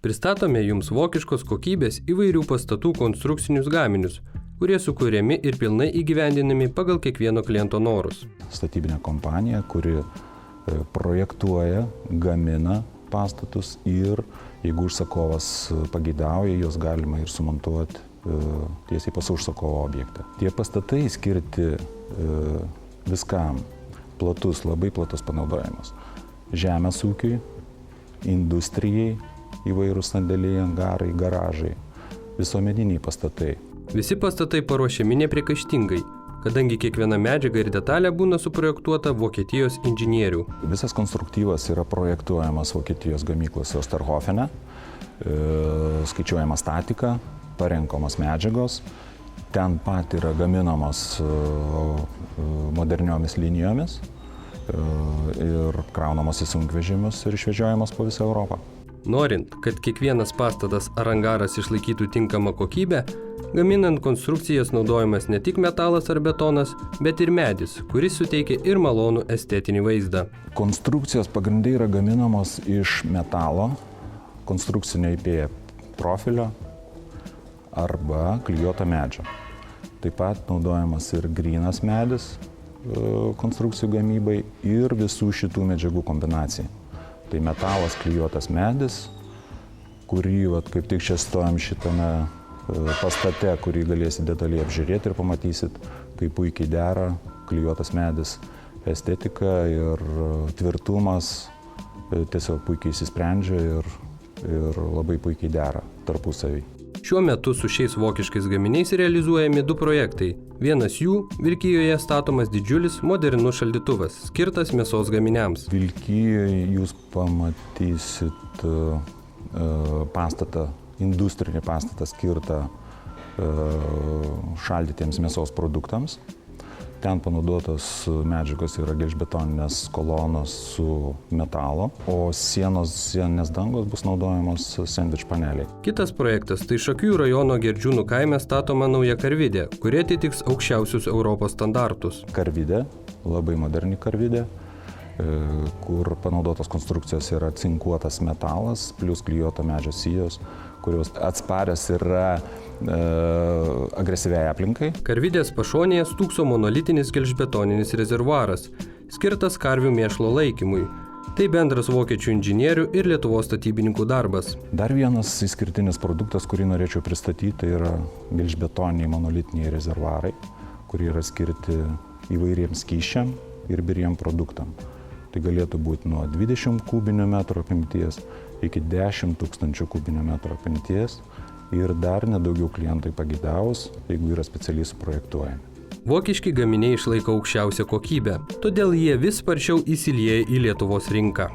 Pristatome jums vokiškos kokybės įvairių pastatų konstrukcinius gaminius, kurie sukūriami ir pilnai įgyvendinami pagal kiekvieno kliento norus. Statybinė kompanija, kuri projektuoja, gamina pastatus ir jeigu užsakovas pageidauja, jos galima ir sumontuoti tiesiai pas užsakovo objektą. Tie pastatai skirti viskam, labai platus panaudojimas. Žemės ūkiui, industrijai, įvairūs sandėliai, angarai, garažai, visuomeniniai pastatai. Visi pastatai paruošiami nepriekaištingai, kadangi kiekviena medžiaga ir detalė būna suprojektuota Vokietijos inžinierių. Visas konstruktyvas yra projektuojamas Vokietijos gamyklose Osterhofene, skaičiuojama statika, parenkamos medžiagos, ten pat yra gaminamos moderniomis linijomis ir kraunamos į sunkvežimius ir išvežiojamos po visą Europą. Norint, kad kiekvienas pastatas ar angaras išlaikytų tinkamą kokybę, gaminant konstrukcijas naudojamas ne tik metalas ar betonas, bet ir medis, kuris suteikia ir malonų estetinį vaizdą. Konstrukcijos pagrindai yra gaminamos iš metalo, konstrukcinio IP profilio arba klijuoto medžio. Taip pat naudojamas ir grynas medis konstrukcijų gamybai ir visų šitų medžiagų kombinacijai. Tai metalas, klijuotas medis, kurį kaip tik čia stojam šitame pastate, kurį galėsit detaliai apžiūrėti ir pamatysit, kaip puikiai dera klijuotas medis, estetika ir tvirtumas tiesiog puikiai įsisprendžia ir labai puikiai dera tarpusavy. Šiuo metu su šiais vokiškais gaminiais realizuojami 2 projektai. Vienas jų – Vilkijoje statomas didžiulis modernus šaldytuvas, skirtas mėsos gaminiams. Vilkijoje jūs pamatysit pastatą, industrinį pastatą skirtą šaldytiems mėsos produktams. Ten panaudotos medžiagos yra gelžbetoninės kolonos su metalo, o sieninės dangos bus naudojamos sandwich paneliai. Kitas projektas – tai Šakių rajono Gerdžiūnų kaime statoma nauja karvidė, kuri atitiks aukščiausius Europos standartus. Karvidė, labai moderni karvidė, kur panaudotos konstrukcijos yra cinkuotas metalas, plus klijuota medžio sijos, kurios atsparios yra agresyviai aplinkai. Karvidės pašonėje stūkso monolitinis gelžbetoninis rezervuaras, skirtas karvių mėšlo laikymui. Tai bendras vokiečių inžinierių ir Lietuvos statybininkų darbas. Dar vienas išskirtinis produktas, kurį norėčiau pristatyti, tai yra gelžbetoniniai monolitiniai rezervuarai, kurie yra skirti įvairiems skysčiam ir biriem produktam. Tai galėtų būti nuo 20 kubinių metrų apimties iki 10 000 kubinių metrų apimties ir dar nedaugiau klientai pageidavus, jeigu yra specialiai suprojektuojami. Vokiški gaminiai išlaiko aukščiausią kokybę, todėl jie vis sparčiau įsilieja į Lietuvos rinką.